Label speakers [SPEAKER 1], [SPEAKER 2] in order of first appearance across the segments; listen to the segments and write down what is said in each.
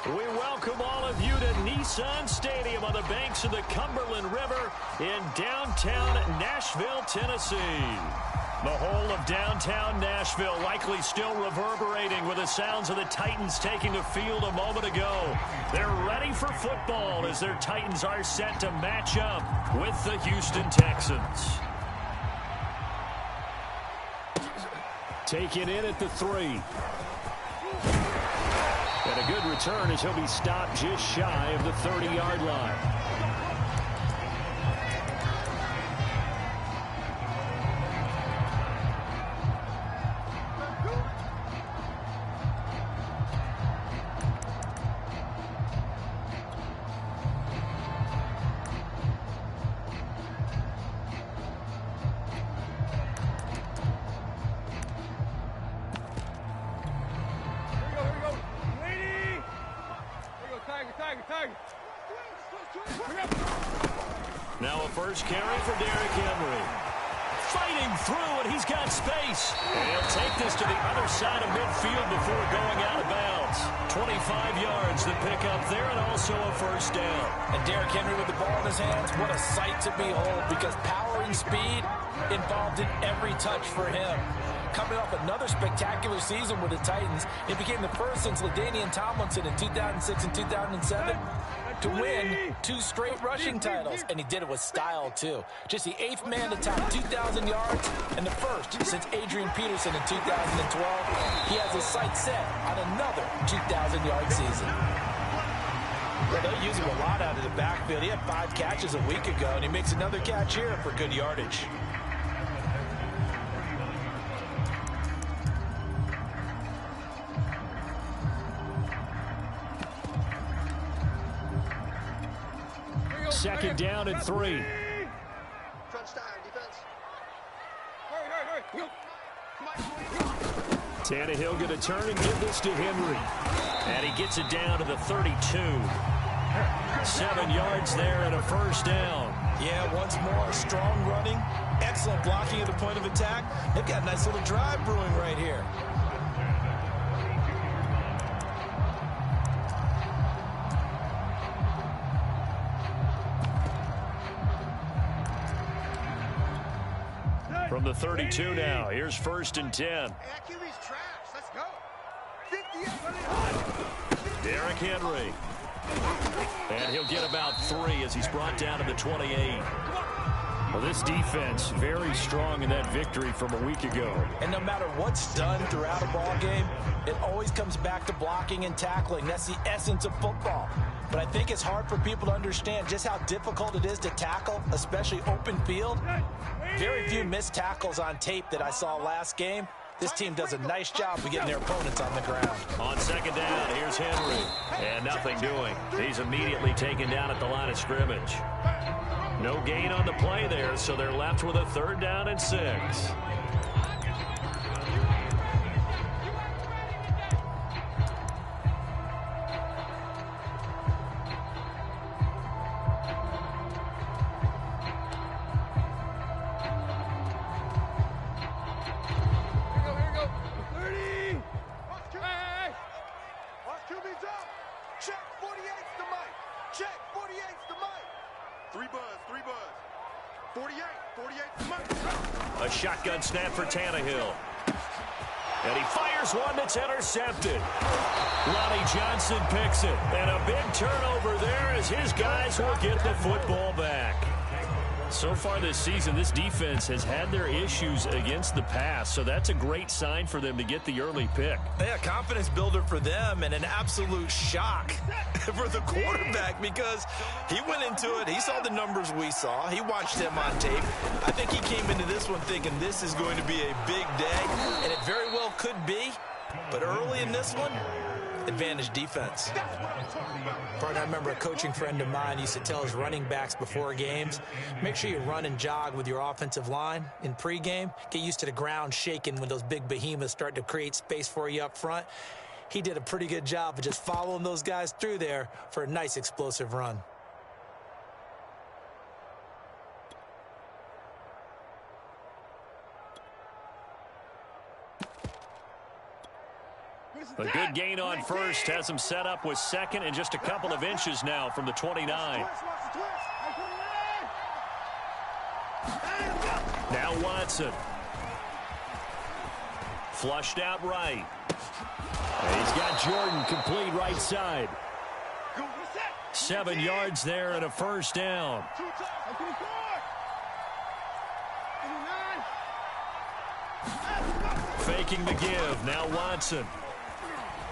[SPEAKER 1] We welcome all of you to Nissan Stadium on the banks of the Cumberland River in downtown Nashville, Tennessee. The whole of downtown Nashville likely still reverberating with the sounds of the Titans taking the field a moment ago. They're ready for football as their Titans are set to match up with the Houston Texans. Taken in at the 3. And a good return as he'll be stopped just shy of the 30-yard line. Now a first carry for Derrick Henry. Fighting through, and he's got space. And he'll take this to the other side of midfield before going out of bounds. 25 yards to pick up there, and also a first down.
[SPEAKER 2] And Derrick Henry with the ball in his hands, what a sight to behold, because power and speed involved in every touch for him. Coming off another spectacular season with the Titans, he became the first since LaDainian Tomlinson in 2006 and 2007 to win 2 straight rushing titles, and he did it with style, too. Just the 8th man to top 2,000 yards, and the first since Adrian Peterson in 2012. He has his sights set on another 2,000-yard season. Well, they'll use him a lot out of the backfield. He had 5 catches a week ago, and he makes another catch here for good yardage.
[SPEAKER 1] Second down and 3. Tannehill going to turn and give this to Henry. And he gets it down to the 32. 7 yards there and a first down.
[SPEAKER 2] Yeah, once more, strong running, excellent blocking at the point of attack. They've got a nice little drive brewing right here.
[SPEAKER 1] From the 32 now, here's 1st and 10. Derrick Henry. And he'll get about 3 as he's brought down to the 28. Well, this defense very strong in that victory from a week ago.
[SPEAKER 2] And no matter what's done throughout a ball game, it always comes back to blocking and tackling. That's the essence of football. But I think it's hard for people to understand just how difficult it is to tackle, especially open field. Very few missed tackles on tape that I saw last game. This team does a nice job of getting their opponents on the ground.
[SPEAKER 1] On second down, here's Henry. And nothing doing. He's immediately taken down at the line of scrimmage. No gain on the play there, so they're left with a 3rd down and 6. A shotgun snap for Tannehill. And he fires one that's intercepted. Lonnie Johnson picks it. And a big turnover there as his guys will get the football back. So far this season, this defense has had their issues against the pass, so that's a great sign for them to get the early pick.
[SPEAKER 2] Yeah, confidence builder for them and an absolute shock for the quarterback because he went into it. He saw the numbers we saw. He watched them on tape. I think he came into this one thinking this is going to be a big day, and it very well could be. But early in this one, advantage defense. Partner, I remember a coaching friend of mine used to tell his running backs before games, make sure you run and jog with your offensive line in pregame. Get used to the ground shaking when those big behemoths start to create space for you up front. He did a pretty good job of just following those guys through there for a nice explosive run.
[SPEAKER 1] A good gain on first has him set up with second and just a couple of inches now from the 29. Now Watson. Flushed out right. And he's got Jordan complete right side. 7 yards there and a first down. Faking the give. Now Watson.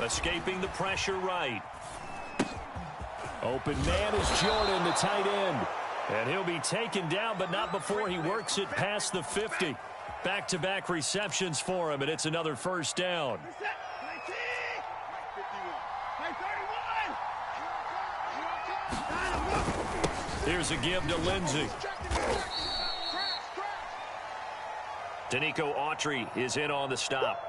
[SPEAKER 1] Escaping the pressure right. Open man is Jordan, the tight end. And he'll be taken down, but not before he works it past the 50. Back-to-back receptions for him, and it's another first down. Here's a give to Lindsey. Danico Autry is in on the stop.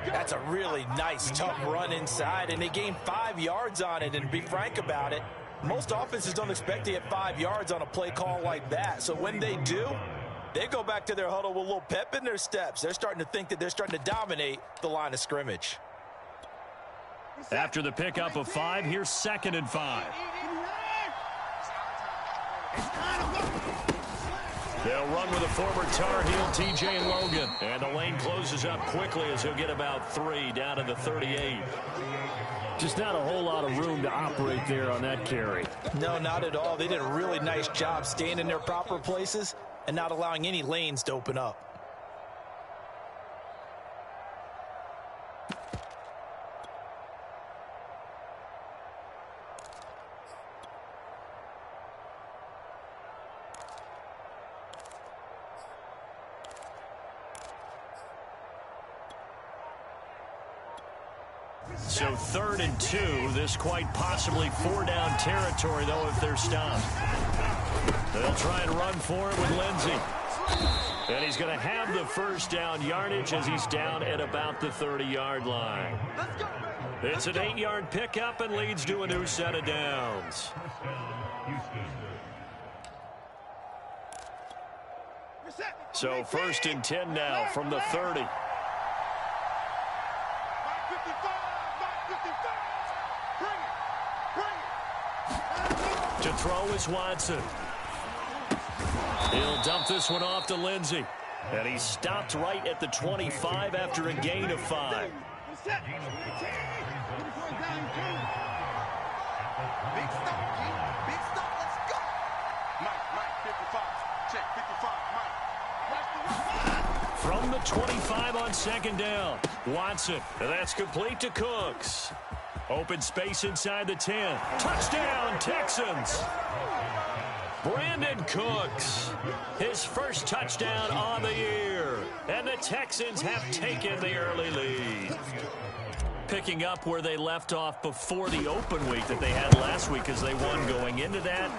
[SPEAKER 2] That's a really nice, tough run inside, and they gained 5 yards on it. And to be frank about it, most offenses don't expect to get 5 yards on a play call like that. So when they do, they go back to their huddle with a little pep in their steps. They're starting to think that they're starting to dominate the line of scrimmage.
[SPEAKER 1] After the pickup of 5, here's 2nd and 5. They'll run with a former Tar Heel, T.J. Logan. And the lane closes up quickly as he'll get about 3 down to the 38. Just not a whole lot of room to operate there on that carry.
[SPEAKER 2] No, not at all. They did a really nice job staying in their proper places and not allowing any lanes to open up.
[SPEAKER 1] So 3rd and 2, this quite possibly 4-down territory, though, if they're stopped. They'll try and run for it with Lindsey. And he's going to have the first down yardage as he's down at about the 30-yard line. It's an 8-yard pickup and leads to a new set of downs. So 1st and 10 now from the 30. To throw is Watson. He'll dump this one off to Lindsey. And he's stopped right at the 25 after a gain of 5. From the 25 on 2nd down. Watson. And that's complete to Cooks. Open space inside the 10. Touchdown, Texans. Brandon Cooks, his first touchdown on the year. And the Texans have taken the early lead. Picking up where they left off before the open week that they had last week as they won going into that.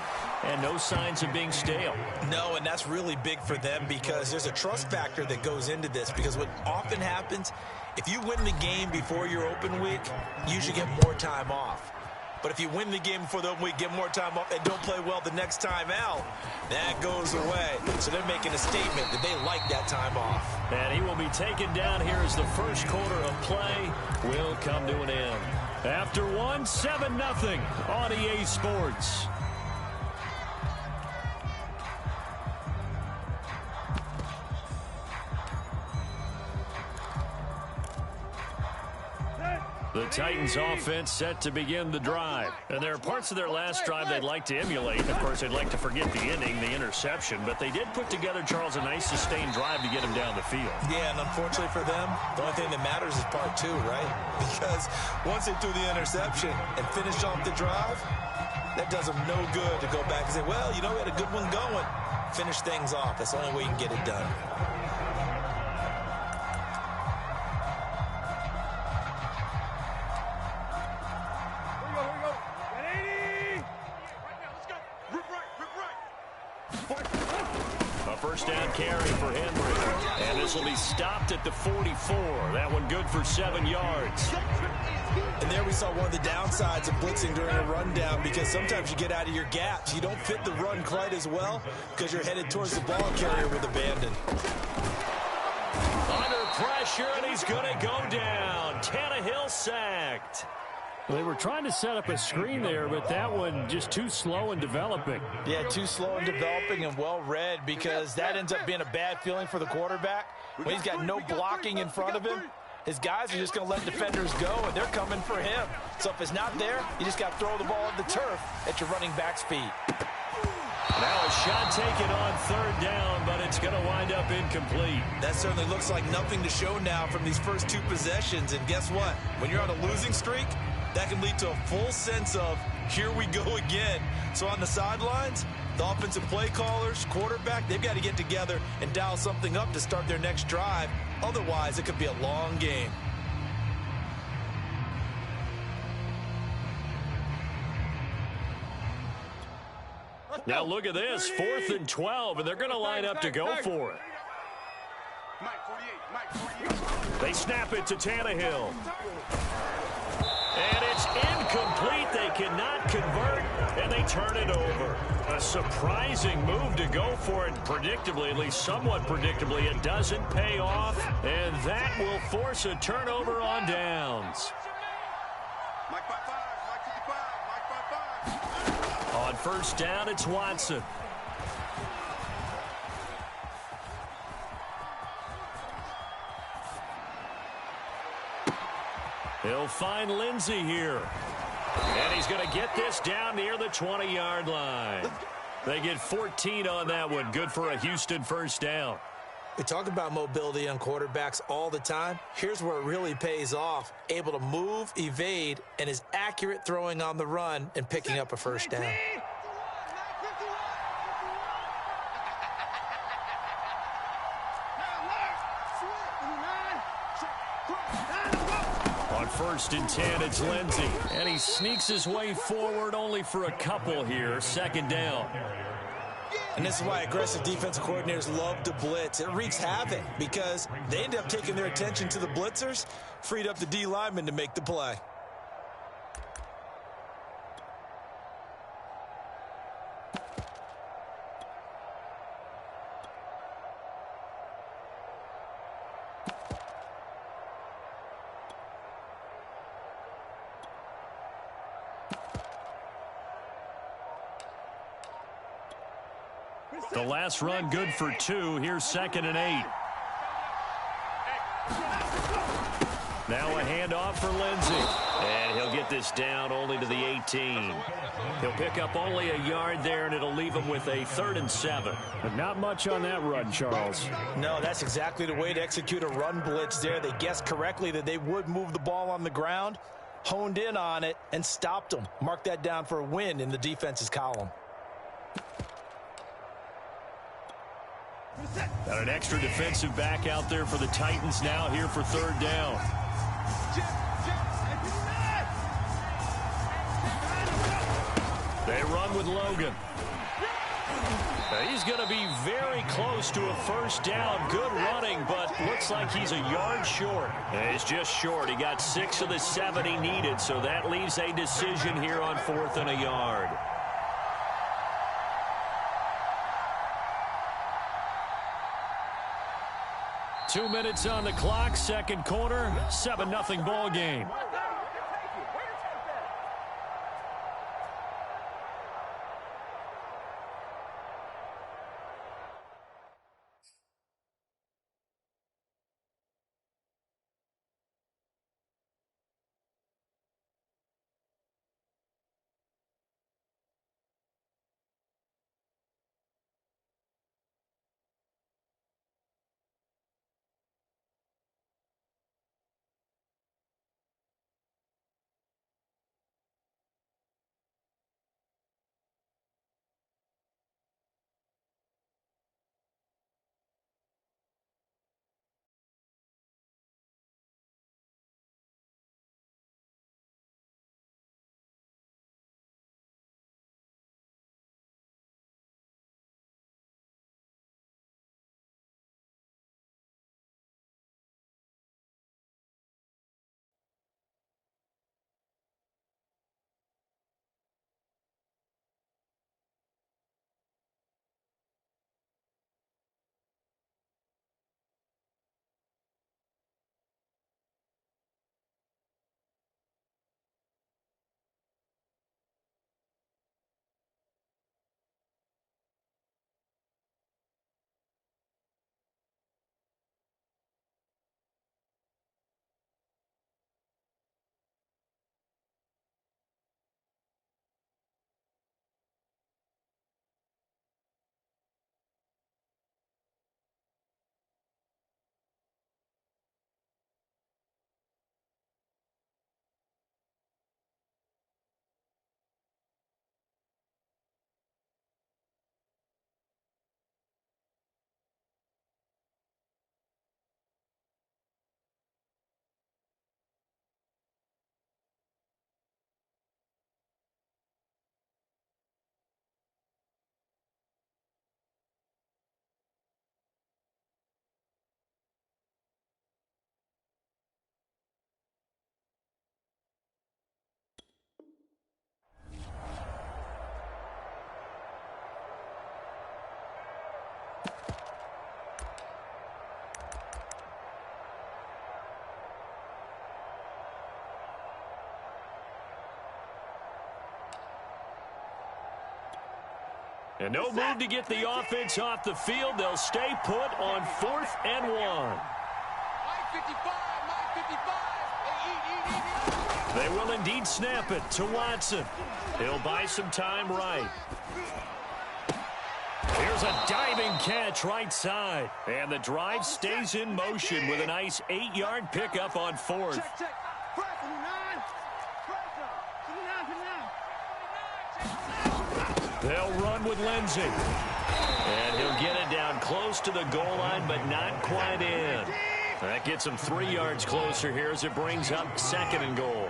[SPEAKER 1] And no signs of being stale.
[SPEAKER 2] No, and that's really big for them because there's a trust factor that goes into this. Because what often happens, if you win the game before your open week, you usually get more time off. But if you win the game before the open week, get more time off, and don't play well the next time out, that goes away. So they're making a statement that they like that time off.
[SPEAKER 1] And he will be taken down here as the first quarter of play will come to an end. After one, 7-0 on EA Sports. The Titans offense set to begin the drive. And there are parts of their last drive they'd like to emulate. Of course, they'd like to forget the inning, the interception. But they did put together, Charles, a nice sustained drive to get him down the field.
[SPEAKER 2] Yeah, and unfortunately for them, the only thing that matters is part 2, right? Because once they threw the interception and finished off the drive, that does them no good to go back and say, well, you know, we had a good one going. Finish things off. That's the only way you can get it done.
[SPEAKER 1] First down carry for Henry. And this will be stopped at the 44. That one good for 7 yards.
[SPEAKER 2] And there we saw one of the downsides of blitzing during a rundown because sometimes you get out of your gaps. You don't fit the run quite as well because you're headed towards the ball carrier with abandon.
[SPEAKER 1] Under pressure, and he's going to go down. Tannehill sacked.
[SPEAKER 3] They were trying to set up a screen there, but that one just too slow in developing.
[SPEAKER 2] Yeah, too slow in developing and well read, because that ends up being a bad feeling for the quarterback. When he's got no blocking in front of him, his guys are just going to let defenders go, and they're coming for him. So if it's not there, you just got to throw the ball at the turf at your running back's feet.
[SPEAKER 1] Now a shot taken on third down, but it's going to wind up incomplete.
[SPEAKER 2] That certainly looks like nothing to show now from these first two possessions. And guess what? When you're on a losing streak, that can lead to a full sense of, here we go again. So on the sidelines, the offensive play callers, quarterback, they've got to get together and dial something up to start their next drive. Otherwise, it could be a long game.
[SPEAKER 1] Now look at this, 4th and 12, and they're going to line up to go for it. They snap it to Tannehill. And it's incomplete. They cannot convert, and they turn it over. A surprising move to go for it. Predictably, at least somewhat predictably, it doesn't pay off, and that will force a turnover on downs. On first down, it's Watson. He'll find Lindsey here. And he's going to get this down near the 20-yard line. They get 14 on that one. Good for a Houston first down.
[SPEAKER 2] We talk about mobility on quarterbacks all the time. Here's where it really pays off. Able to move, evade, and is accurate throwing on the run and picking up a first down.
[SPEAKER 1] On 1st and 10, it's Lindsey. And he sneaks his way forward only for a couple here. 2nd down.
[SPEAKER 2] And this is why aggressive defensive coordinators love to blitz. It wreaks havoc because they end up taking their attention to the blitzers, freed up the D lineman to make the play.
[SPEAKER 1] The last run good for 2. Here's 2nd and 8. Now a handoff for Lindsey. And he'll get this down only to the 18. He'll pick up only a yard there, and it'll leave him with a 3rd and 7.
[SPEAKER 3] But not much on that run, Charles.
[SPEAKER 2] No, that's exactly the way to execute a run blitz there. They guessed correctly that they would move the ball on the ground, honed in on it, and stopped them. Mark that down for a win in the defense's column.
[SPEAKER 1] Got an extra defensive back out there for the Titans now here for 3rd down. They run with Logan. He's going to be very close to a first down. Good running, but looks like he's a yard short. He's just short. He got 6 of the 7 he needed, so that leaves a decision here on 4th and a yard. Two minutes on the clock, second quarter, 7-0 ball game. And no move to get the offense off the field. They'll stay put on 4th and 1. They will indeed snap it to Watson. He'll buy some time right. Here's a diving catch right side. And the drive stays in motion with a nice 8-yard pickup on 4th. They'll run with Lindsey. And he'll get it down close to the goal line, but not quite in. That gets him 3 yards closer here as it brings up 2nd and goal.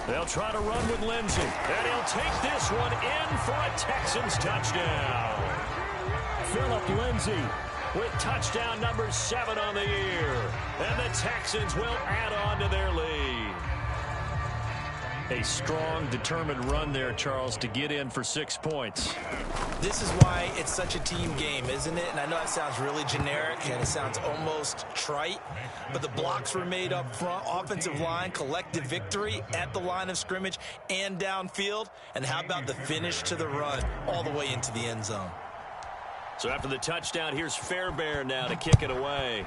[SPEAKER 1] They'll try to run with Lindsey. And he'll take this one in for a Texans touchdown. Phillip Lindsey with touchdown number 7 on the year. And the Texans will add on to their lead. A strong, determined run there, Charles, to get in for 6 points.
[SPEAKER 2] This is why it's such a team game, isn't it? And I know that sounds really generic and it sounds almost trite, but the blocks were made up front, offensive line, collective victory at the line of scrimmage and downfield. And how about the finish to the run all the way into the end zone?
[SPEAKER 1] So after the touchdown, here's Fairbairn now to kick it away.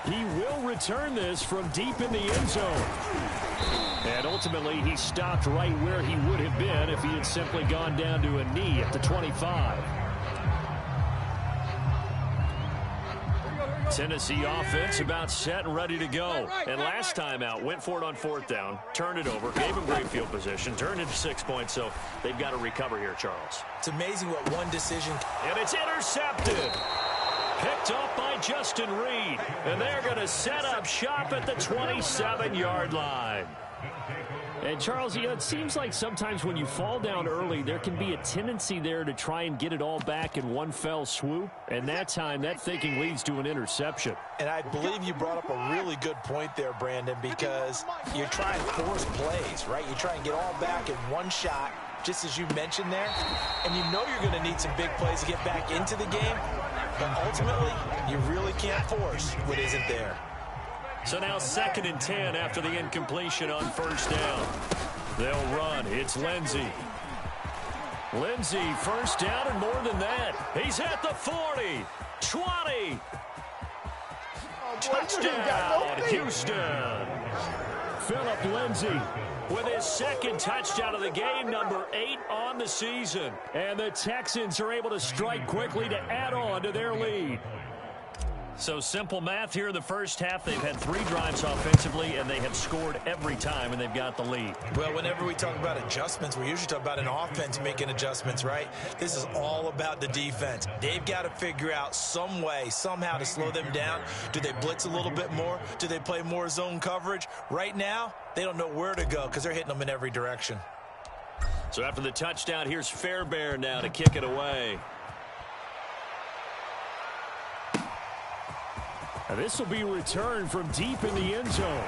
[SPEAKER 1] He will return this from deep in the end zone. And ultimately, he stopped right where he would have been if he had simply gone down to a knee at the 25. Tennessee offense about set and ready to go. And last time out, went for it on 4th down, turned it over, gave him great field position, turned it to 6 points, so they've got to recover here, Charles.
[SPEAKER 2] It's amazing what one decision.
[SPEAKER 1] And it's intercepted. Picked up by Justin Reed. And they're going to set up shop at the 27-yard line.
[SPEAKER 3] And, Charles, you know, it seems like sometimes when you fall down early, there can be a tendency there to try and get it all back in one fell swoop. And that time, that thinking leads to an interception.
[SPEAKER 2] And I believe you brought up a really good point there, Brandon, because you're trying to force plays, right? You try and get all back in one shot, just as you mentioned there. And you know you're going to need some big plays to get back into the game. But ultimately, you really can't force what isn't there.
[SPEAKER 1] So now 2nd and 10 after the incompletion on 1st down. They'll run. It's Lindsey. Lindsey, 1st down and more than that. He's at the 40, 20. Touchdown, Houston. Phillip Lindsey with his 2nd touchdown of the game, number 8 on the season. And the Texans are able to strike quickly to add on to their lead. So simple math here in the first half. They've had 3 drives offensively, and they have scored every time, and they've got the lead.
[SPEAKER 2] Well, whenever we talk about adjustments, we usually talk about an offense making adjustments, right? This is all about the defense. They've got to figure out some way, somehow to slow them down. Do they blitz a little bit more? Do they play more zone coverage? Right now, they don't know where to go because they're hitting them in every direction.
[SPEAKER 1] So after the touchdown, here's Fairbairn now to kick it away. Now this will be returned from deep in the end zone.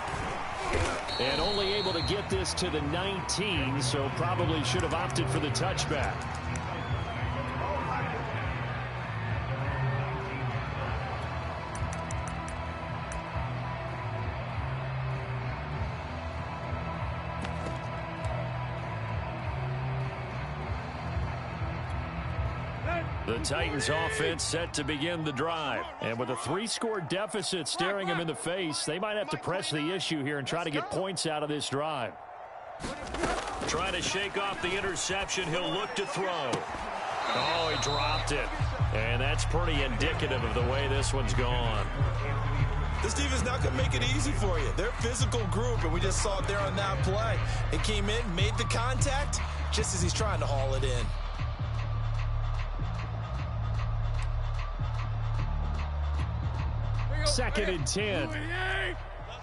[SPEAKER 1] And only able to get this to the 19, so probably should have opted for the touchback. The Titans offense set to begin the drive. And with a 3-score deficit staring them in the face, they might have to press the issue here and try to get points out of this drive. Trying to shake off the interception. He'll look to throw. Oh, he dropped it. And that's pretty indicative of the way this one's gone.
[SPEAKER 2] This defense not going to make it easy for you. They're a physical group, and we just saw it there on that play. They came in, made the contact, just as he's trying to haul it in.
[SPEAKER 3] Second and 10.
[SPEAKER 4] Let's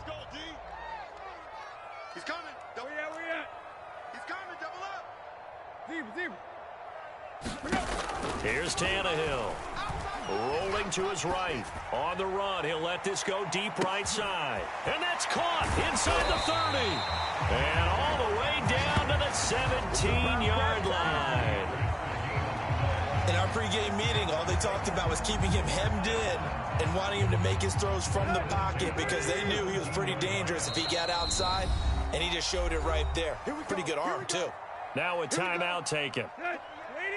[SPEAKER 4] go, D. He's coming. Double up. Where you at? He's coming. Double up. Deep.
[SPEAKER 1] Here's Tannehill. Rolling to his right. On the run. He'll let this go deep right side. And that's caught inside the 30. And all the way down to the 17-yard line.
[SPEAKER 2] And our pregame meeting, all they talked about was keeping him hemmed in and wanting him to make his throws from the pocket because they knew he was pretty dangerous if he got outside, and he just showed it right there. Pretty good arm, too.
[SPEAKER 1] Now a timeout taken.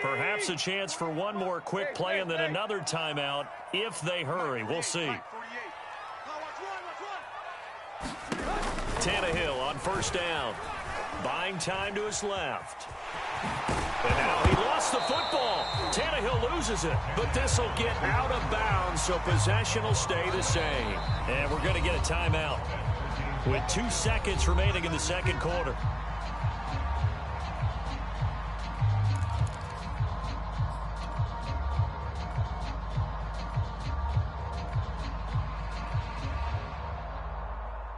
[SPEAKER 1] Perhaps a chance for one more quick play and then another timeout if they hurry. We'll see. Tannehill on first down. Buying time to his left. And now he lost the football. Tannehill loses it, but this will get out of bounds, so possession will stay the same. And we're going to get a timeout with 2 seconds remaining in the second quarter.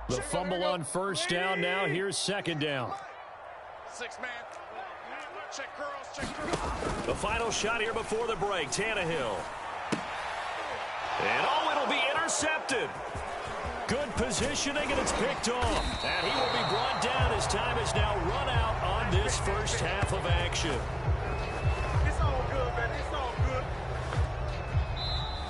[SPEAKER 1] The fumble on first down now. Here's second down.
[SPEAKER 4] 6-man. Check curls, check curls.
[SPEAKER 1] The final shot here before the break. Tannehill. And oh, it'll be intercepted. Good positioning, and it's picked off. And he will be brought down as time is now run out on this first half of action.
[SPEAKER 4] It's all good, man. It's all good.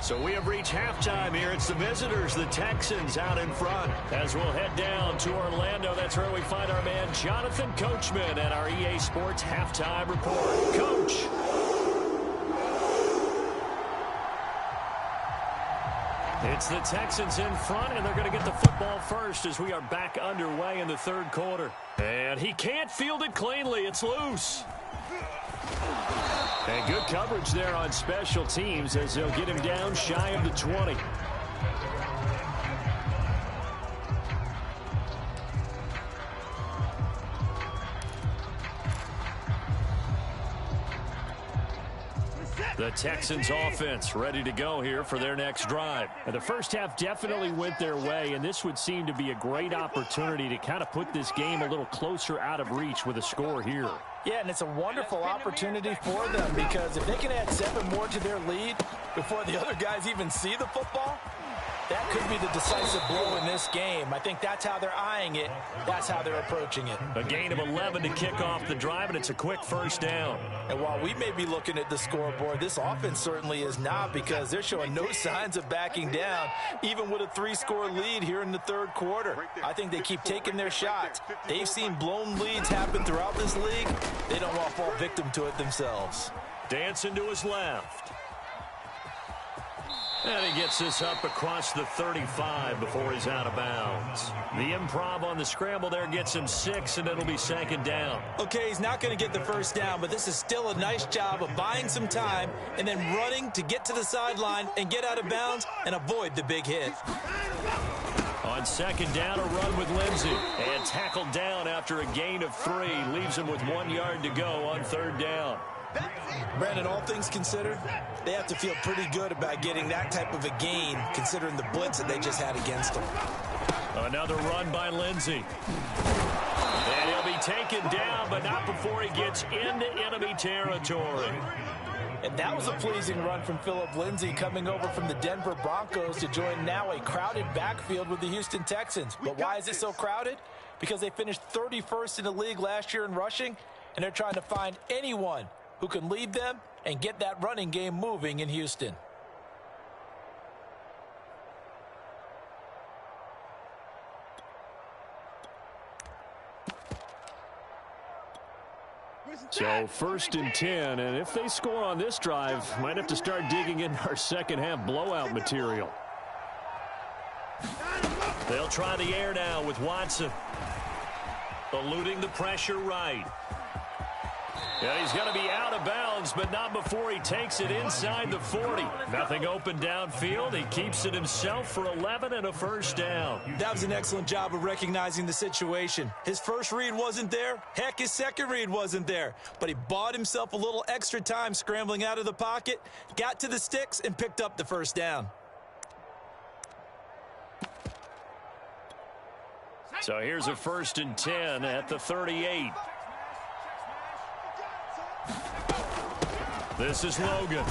[SPEAKER 1] So we have reached halftime here. It's the visitors, the Texans, out in front. As we'll head down to Orlando, that's where we find our man Jonathan Coachman at our EA Sports Halftime Report. Coach. It's the Texans in front, and they're going to get the football first as we are back underway in the third quarter. And he can't field it cleanly. It's loose. And good coverage there on special teams as they'll get him down shy of the 20. The Texans offense ready to go here for their next drive. And the first half definitely went their way, and this would seem to be a great opportunity to kind of put this game a little closer out of reach with a score here.
[SPEAKER 2] Yeah, and it's a wonderful opportunity for them because if they can add 7 more to their lead before the other guys even see the football, that could be the decisive blow in this game. I think that's how they're eyeing it. That's how they're approaching it.
[SPEAKER 1] A gain of 11 to kick off the drive, and it's a quick first down.
[SPEAKER 2] And while we may be looking at the scoreboard, this offense certainly is not because they're showing no signs of backing down, even with a 3-score lead here in the third quarter. I think they keep taking their shots. They've seen blown leads happen throughout this league. They don't want to fall victim to it themselves.
[SPEAKER 1] Dancing to his left. And he gets this up across the 35 before he's out of bounds. The improv on the scramble there gets him 6, and it'll be second down.
[SPEAKER 2] Okay, he's not going to get the first down, but this is still a nice job of buying some time and then running to get to the sideline and get out of bounds and avoid the big hit.
[SPEAKER 1] On second down, a run with Lindsey. And tackled down after a gain of 3. Leaves him with 1 yard to go on third down.
[SPEAKER 2] Brandon, all things considered, they have to feel pretty good about getting that type of a gain considering the blitz that they just had against them.
[SPEAKER 1] Another run by Lindsey. And he'll be taken down, but not before he gets into enemy territory.
[SPEAKER 2] And that was a pleasing run from Phillip Lindsay coming over from the Denver Broncos to join now a crowded backfield with the Houston Texans. But why is it so crowded? Because they finished 31st in the league last year in rushing, and they're trying to find anyone who can lead them and get that running game moving in Houston.
[SPEAKER 3] So first and 10, and if they score on this drive, might have to start digging in our second half blowout material.
[SPEAKER 1] They'll try the air now with Watson. Eluding the pressure right. And he's going to be out of bounds, but not before he takes it inside the 40. Nothing open downfield. He keeps it himself for 11 and a first down.
[SPEAKER 2] That was an excellent job of recognizing the situation. His first read wasn't there. Heck, his second read wasn't there. But he bought himself a little extra time scrambling out of the pocket, got to the sticks, and picked up the first down.
[SPEAKER 1] So here's a first and 10 at the 38. This is Logan.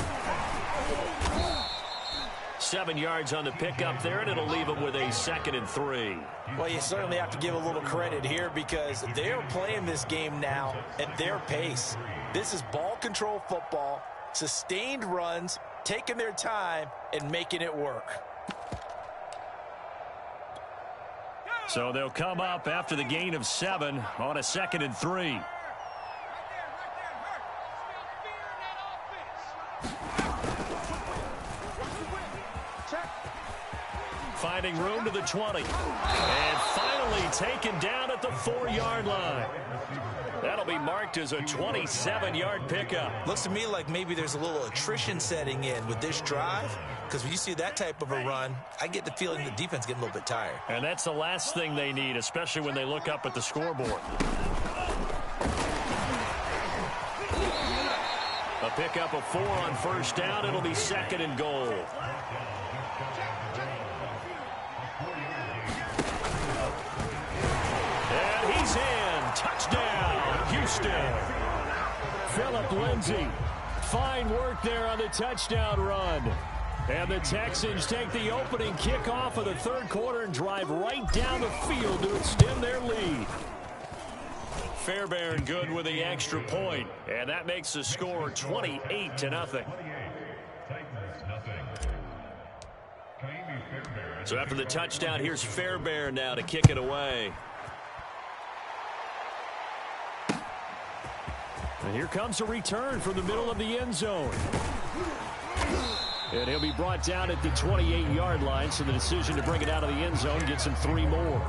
[SPEAKER 1] 7 yards on the pickup there, and it'll leave him with a 2nd and 3.
[SPEAKER 2] Well, you certainly have to give a little credit here because they're playing this game now at their pace. This is ball control football. Sustained runs, taking their time, and making it work.
[SPEAKER 3] So they'll come up after the gain of 7 on a 2nd and 3. Finding room to the 20. And finally taken down at the 4-yard line. That'll be marked as a 27-yard pickup.
[SPEAKER 2] Looks to me like maybe there's a little attrition setting in with this drive, because when you see that type of a run, I get the feeling the defense getting a little bit tired.
[SPEAKER 3] And that's the last thing they need, especially when they look up at the scoreboard. A pickup of 4 on 1st down. It'll be 2nd and goal. And he's in. Touchdown, Houston. Phillip Lindsay. Fine work there on the touchdown run. And the Texans take the opening kickoff of the 3rd quarter and drive right down the field to extend their lead. Fairbairn good with the extra point, and that makes the score 28-0. So after the touchdown, here's Fairbairn now to kick it away. And here comes a return from the middle of the end zone. And he'll be brought down at the 28-yard line, so the decision to bring it out of the end zone gets him 3 more.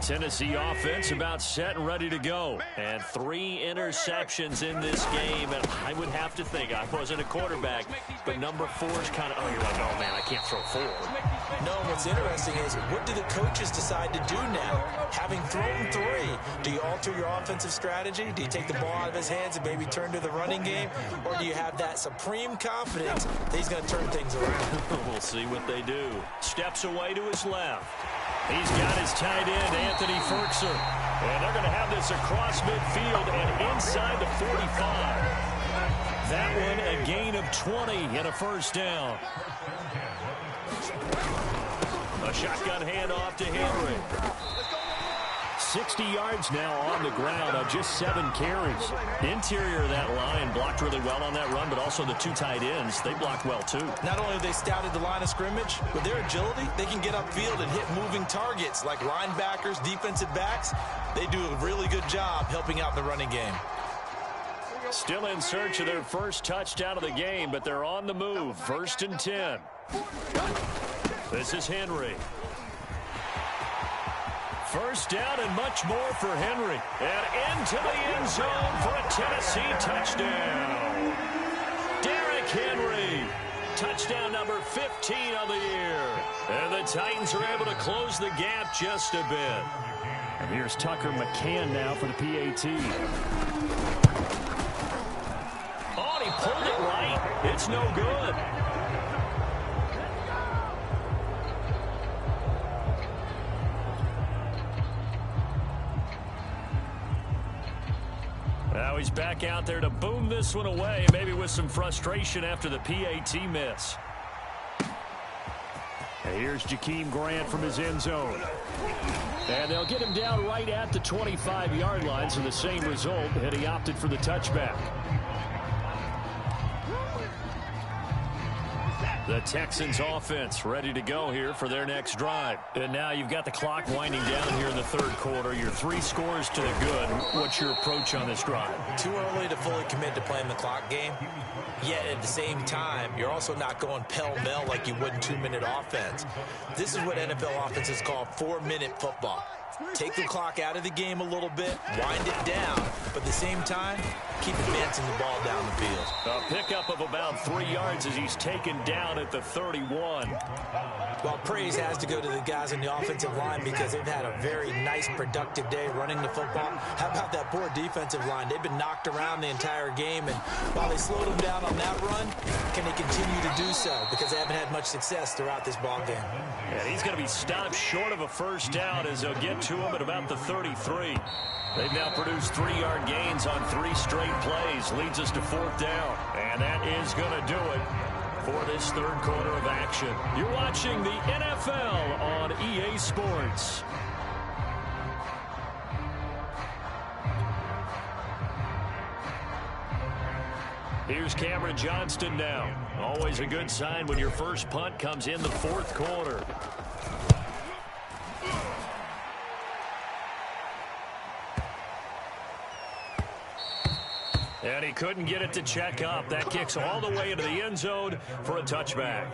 [SPEAKER 3] Tennessee offense about set and ready to go. And 3 interceptions in this game. And I would have to think, I wasn't a quarterback, but number 4 is kind of, you're like, oh, man, I can't throw 4.
[SPEAKER 2] No, what's interesting is, what do the coaches decide to do now? Having thrown 3, do you alter your offensive strategy? Do you take the ball out of his hands and maybe turn to the running game? Or do you have that supreme confidence that he's going to turn things around?
[SPEAKER 3] We'll see what they do. Steps away to his left. He's got his tight end, Anthony Ferkser. And they're going to have this across midfield and inside the 45. That one a gain of 20 and a 1st down. A shotgun handoff to Henry. 60 yards now on the ground on just 7 carries. Interior of that line blocked really well on that run, but also the 2 tight ends, they blocked well too.
[SPEAKER 2] Not only have they scouted the line of scrimmage, with their agility, they can get upfield and hit moving targets like linebackers, defensive backs. They do a really good job helping out the running game.
[SPEAKER 3] Still in search of their first touchdown of the game, but they're on the move. 1st and 10. This is Henry. 1st down and much more for Henry. And into the end zone for a Tennessee touchdown. Derrick Henry. Touchdown number 15 of the year. And the Titans are able to close the gap just a bit. And here's Tucker McCann now for the PAT. Oh, and he pulled it right. It's no good. Now he's back out there to boom this one away, maybe with some frustration after the PAT miss. And here's Jakeem Grant from his end zone. And they'll get him down right at the 25-yard line, so the same result, and he opted for the touchback. The Texans offense ready to go here for their next drive. And now you've got the clock winding down here in the 3rd quarter. You're 3 scores to the good. What's your approach on this drive?
[SPEAKER 2] Too early to fully commit to playing the clock game. Yet at the same time, you're also not going pell-mell like you would in 2-minute offense. This is what NFL offenses call 4-minute football. Take the clock out of the game a little bit, wind it down, but at the same time, keep advancing the ball down the field.
[SPEAKER 3] A pickup of about 3 yards as he's taken down at the 31.
[SPEAKER 2] Well, praise has to go to the guys in the offensive line because they've had a very nice, productive day running the football. How about that poor defensive line? They've been knocked around the entire game, and while they slowed them down on that run, can they continue to do so? Because they haven't had much success throughout this ball game.
[SPEAKER 3] And he's going to be stopped short of a 1st down as they'll get to him at about the 33. They've now produced 3-yard gains on 3 straight plays. Leads us to 4th down. And that is going to do it
[SPEAKER 1] for this third quarter of action. You're watching the NFL on EA Sports. Here's Cameron Johnston now. Always a good sign when your first punt comes in the fourth quarter. And he couldn't get it to check up. That kicks all the way into the end zone for a touchback.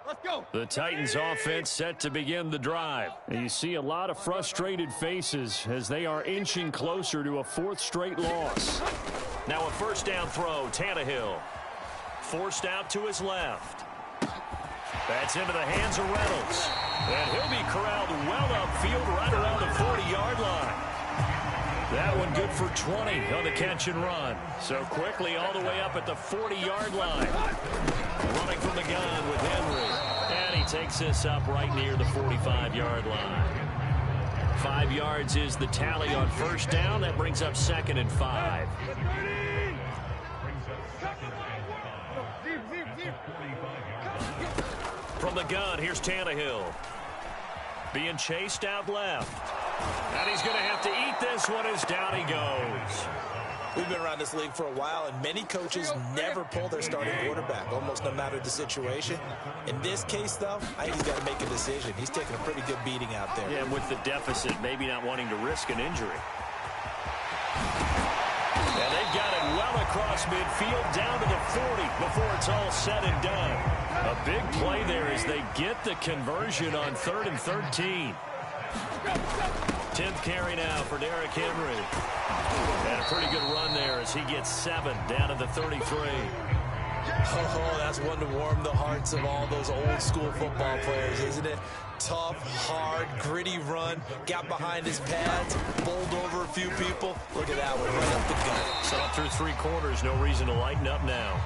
[SPEAKER 4] Let's go.
[SPEAKER 1] The Titans offense set to begin the drive. And you see a lot of frustrated faces as they are inching closer to a fourth straight loss. Now a first down throw, Tannehill. Forced out to his left. That's into the hands of Reynolds. And he'll be corralled well upfield right around the 40-yard line. That one good for 20 on the catch and run. So quickly all the way up at the 40-yard line. Running from the gun with Henry. And he takes this up right near the 45-yard line. 5 yards is the tally on first down. That brings up 2nd and 5. From the gun, here's Tannehill. Being chased out left. And he's going to have to eat this one as down he goes.
[SPEAKER 2] We've been around this league for a while, and many coaches never pull their starting quarterback, almost no matter the situation. In this case, though, I think he's got to make a decision. He's taking a pretty good beating out there.
[SPEAKER 1] Yeah, and with the deficit, maybe not wanting to risk an injury. And they've got it well across midfield down to the 40 before it's all said and done. A big play there as they get the conversion on 3rd and 13. 10th carry now for Derrick Henry. And a pretty good run there as he gets 7 down to the 33.
[SPEAKER 2] Oh, that's one to warm the hearts of all those old school football players, isn't it? Tough, hard, gritty run. Got behind his pads, bowled over a few people. Look at that one right up the gut.
[SPEAKER 1] So up through 3 quarters, no reason to lighten up now.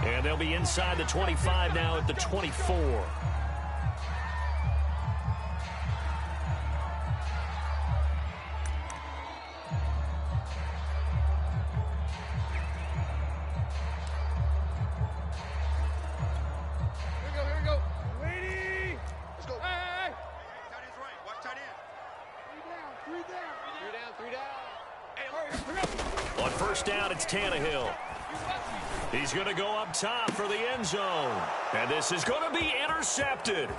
[SPEAKER 1] And they'll be inside the 25 now at the 24. On first down, it's Tannehill. He's going to go up top for the end zone. And this is going to be intercepted.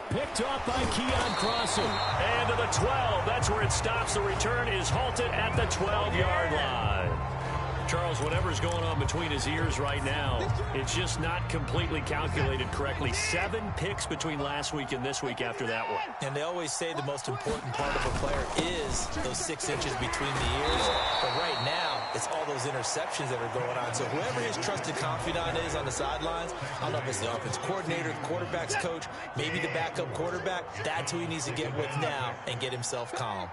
[SPEAKER 1] Picked off by Keon Crossen. And to the 12. That's where it stops. The return is halted at the 12-yard line. Charles, whatever's going on between his ears right now, it's just not completely calculated correctly. 7 picks between last week and this week after that one.
[SPEAKER 2] And they always say the most important part of a player is those 6 inches between the ears. But right now, it's all those interceptions that are going on. So whoever his trusted confidant is on the sidelines, I don't know if it's the offense coordinator, the quarterback's coach, maybe the backup quarterback, that's who he needs to get with now and get himself calm.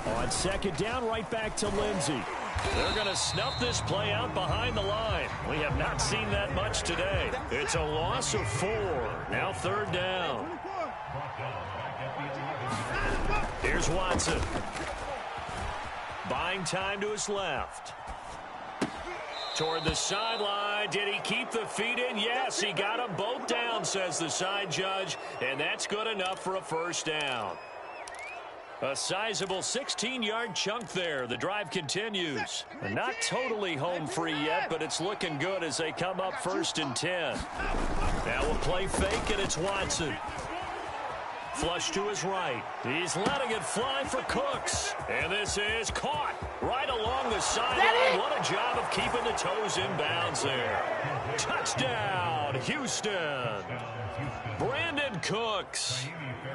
[SPEAKER 1] On second down, right back to Lindsey. They're going to snuff this play out behind the line. We have not seen that much today. It's a loss of 4. Now 3rd down. Here's Watson. Buying time to his left. Toward the sideline. Did he keep the feet in? Yes, he got them both down, says the side judge. And that's good enough for a first down. A sizable 16-yard chunk there. The drive continues. Not totally home free yet, but it's looking good as they come up 1st and 10. Now a play fake, and it's Watson. Flush to his right. He's letting it fly for Cooks. And this is caught right along the sideline. What a job of keeping the toes in bounds there. Touchdown, Houston. Brandon Cooks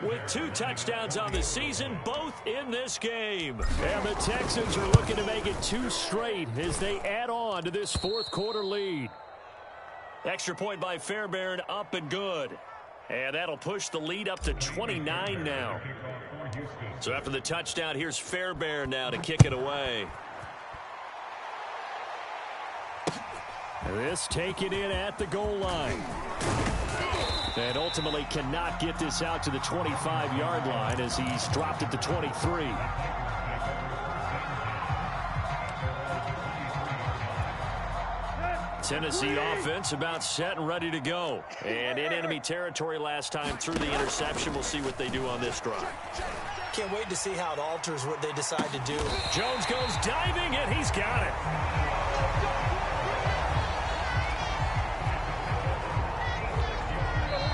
[SPEAKER 1] with 2 touchdowns on the season, both in this game. And the Texans are looking to make it 2 straight as they add on to this 4th quarter lead. Extra point by Fairbairn, up and good. And that'll push the lead up to 29 now. So after the touchdown, here's Fairbairn now to kick it away. This taken in at the goal line. And ultimately cannot get this out to the 25-yard line as he's dropped it to 23. Tennessee offense about set and ready to go. And in enemy territory last time through the interception. We'll see what they do on this drive.
[SPEAKER 2] Can't wait to see how it alters what they decide to do.
[SPEAKER 1] Jones goes diving, and he's got it.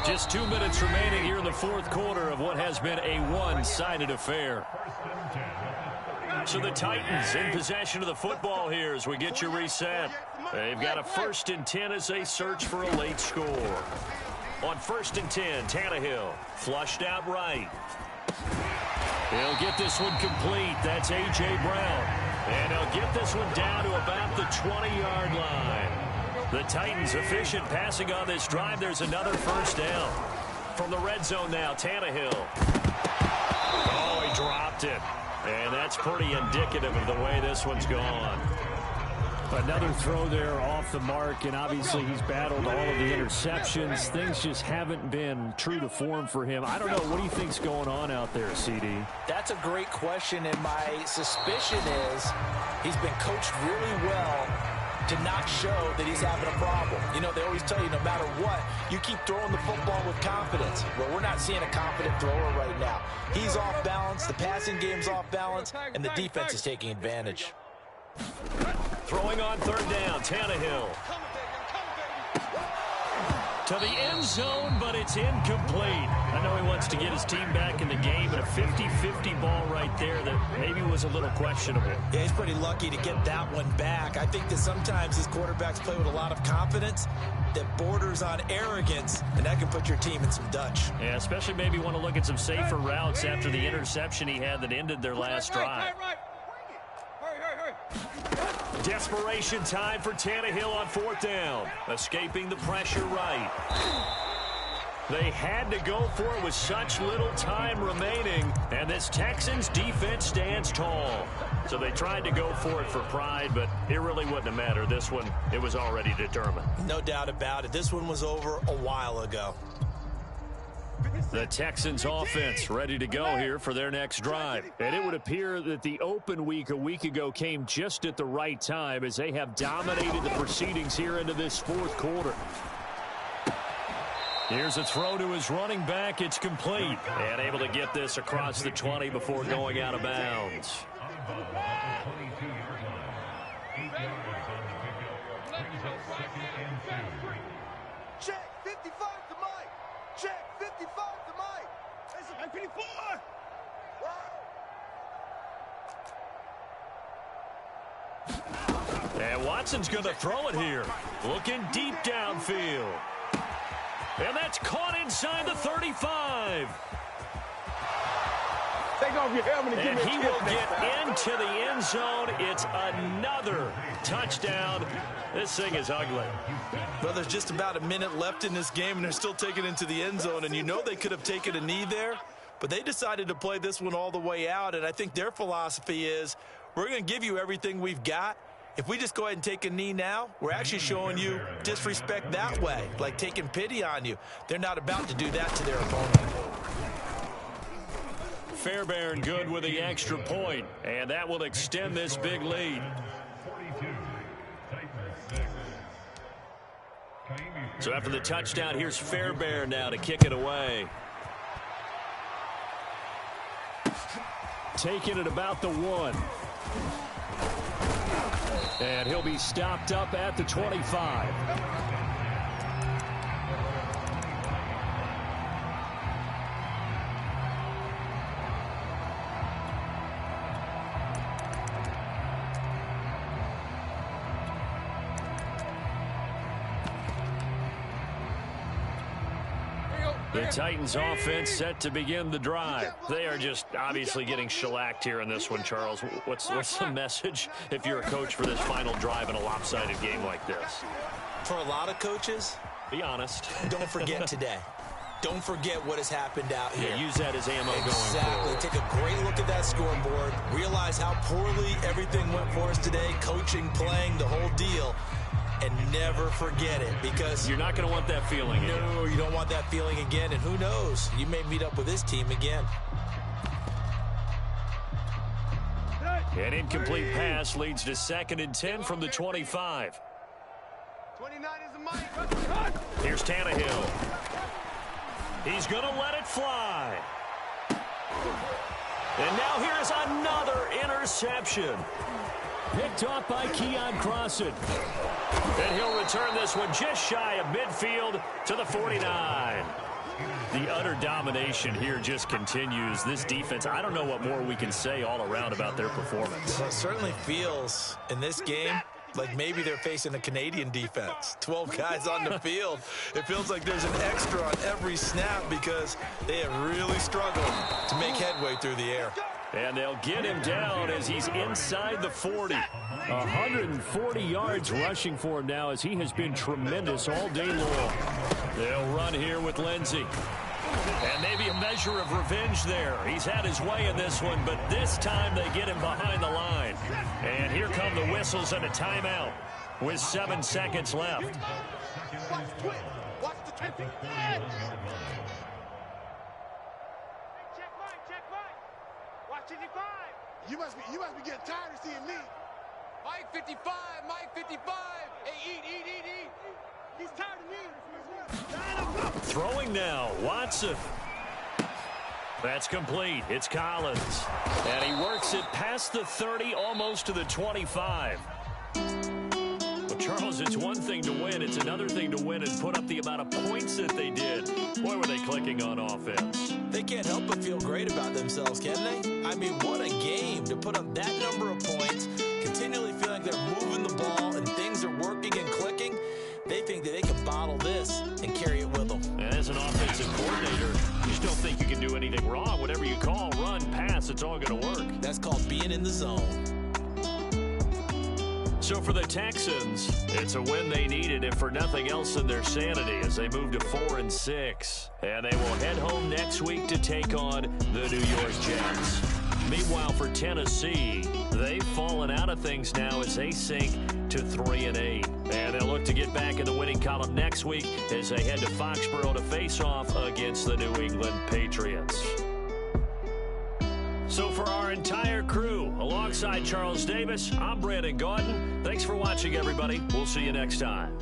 [SPEAKER 1] Just 2 minutes remaining here in the fourth quarter of what has been a one-sided affair. So the Titans in possession of the football here as we get you reset. They've got a 1st and 10 as they search for a late score. On 1st and 10, Tannehill flushed out right. He'll get this one complete. That's A.J. Brown. And he'll get this one down to about the 20-yard line. The Titans efficient passing on this drive. There's another 1st down. From the red zone now, Tannehill. Oh, he dropped it. And that's pretty indicative of the way this one's gone. Another throw there off the mark, and obviously he's battled all of the interceptions. Things just haven't been true to form for him. I don't know. What do you think's going on out there, CD?
[SPEAKER 2] That's a great question, and my suspicion is he's been coached really well to not show that he's having a problem. You know, they always tell you no matter what, you keep throwing the football with confidence. Well, we're not seeing a confident thrower right now. He's off balance, the passing game's off balance, and the defense is taking advantage.
[SPEAKER 1] Throwing on 3rd down, Tannehill. To the end zone, but it's incomplete. I know he wants to get his team back in the game, but a 50-50 ball right there that maybe was a little questionable.
[SPEAKER 2] Yeah, he's pretty lucky to get that one back. I think that sometimes these quarterbacks play with a lot of confidence that borders on arrogance, and that can put your team in some Dutch.
[SPEAKER 1] Yeah, especially maybe want to look at some safer routes after the interception he had that ended their last drive. Desperation time for Tannehill on 4th down. Escaping the pressure right. They had to go for it with such little time remaining, and this Texans defense stands tall. So they tried to go for it for pride, but it really wouldn't have mattered. This one, it was already determined.
[SPEAKER 2] No doubt about it. This one was over a while ago.
[SPEAKER 1] The Texans offense ready to go here for their next drive. And it would appear that the open week a week ago came just at the right time as they have dominated the proceedings here into this fourth quarter. Here's a throw to his running back. It's complete. And able to get this across the 20 before going out of bounds.
[SPEAKER 4] Check 55 to Mike. Check 55 to Mike. Listen, 54.
[SPEAKER 1] And Watson's going to throw it here. Looking deep downfield. And that's caught inside the 35.
[SPEAKER 4] Take off your helmet
[SPEAKER 1] and he will get into the end zone. It's another touchdown. This thing is ugly.
[SPEAKER 2] Well, there's just about a minute left in this game, and they're still taking it into the end zone. And you know they could have taken a knee there, but they decided to play this one all the way out. And I think their philosophy is, we're going to give you everything we've got. If we just go ahead and take a knee now, we're actually showing you disrespect that way, like taking pity on you. They're not about to do that to their opponent.
[SPEAKER 1] Fairbairn good with the extra point, and that will extend this big lead. So after the touchdown, here's Fairbairn now to kick it away. Taking it about the 1. And he'll be stopped up at the 25. The Titans offense set to begin the drive. They are just obviously getting shellacked here in this one, Charles. What's the message if you're a coach for this final drive in a lopsided game like this?
[SPEAKER 2] For a lot of coaches,
[SPEAKER 1] be honest.
[SPEAKER 2] Don't forget today. Don't forget what has happened out here.
[SPEAKER 1] Yeah, use that as ammo going
[SPEAKER 2] forward. Take a great look at that scoreboard. Realize how poorly everything went for us today. Coaching, playing, the whole deal. and never forget it, because
[SPEAKER 1] you're not going to want that feeling again.
[SPEAKER 2] No, you don't want that feeling again, and who knows, you may meet up with this team again.
[SPEAKER 1] An incomplete pass leads to 2nd and 10 from the 25.
[SPEAKER 4] 29 is the mic.
[SPEAKER 1] Here's Tannehill. He's going to let it fly. And now here's another interception. Picked off by Keon Crossan. And he'll return this one just shy of midfield to the 49. The utter domination here just continues. This defense, I don't know what more we can say all around about their performance.
[SPEAKER 2] Well, it certainly feels in this game like maybe they're facing a Canadian defense. 12 guys on the field. It feels like there's an extra on every snap because they have really struggled to make headway through the air.
[SPEAKER 1] And they'll get him down as he's inside the 40. 140 yards rushing for him now as he has been tremendous all day long. They'll run here with Lindsey. And maybe a measure of revenge there. He's had his way in this one, but this time they get him behind the line. And here come the whistles and a timeout with 7 seconds left.
[SPEAKER 4] Watch the twist. Watch 55. You must be getting tired of seeing me. Mike 55, Mike 55. Hey, eat. He's tired of me.
[SPEAKER 1] Throwing now, Watson. That's complete. It's Collins. And he works it past the 30, almost to the 25. Well, Charles, it's one thing to win. It's another thing to win and put up the amount of points that they did. Boy, were they clicking on offense.
[SPEAKER 2] They can't help but feel great about themselves, can they? I mean, what a game to put up that number of points, continually feel like they're moving the ball and things are working and clicking. They think that they can bottle this and carry it with them.
[SPEAKER 1] And as an offensive coordinator, you just don't think you can do anything wrong. Whatever you call, run, pass, it's all going to work.
[SPEAKER 2] That's called being in the zone.
[SPEAKER 1] So for the Texans, it's a win they needed, if for nothing else than their sanity, as they move to 4-6. And they will head home next week to take on the New York Jets. Meanwhile, for Tennessee, they've fallen out of things now as they sink to 3-8. And they'll look to get back in the winning column next week as they head to Foxborough to face off against the New England Patriots. So for our entire crew, alongside Charles Davis, I'm Brandon Gaudin. Thanks for watching, everybody. We'll see you next time.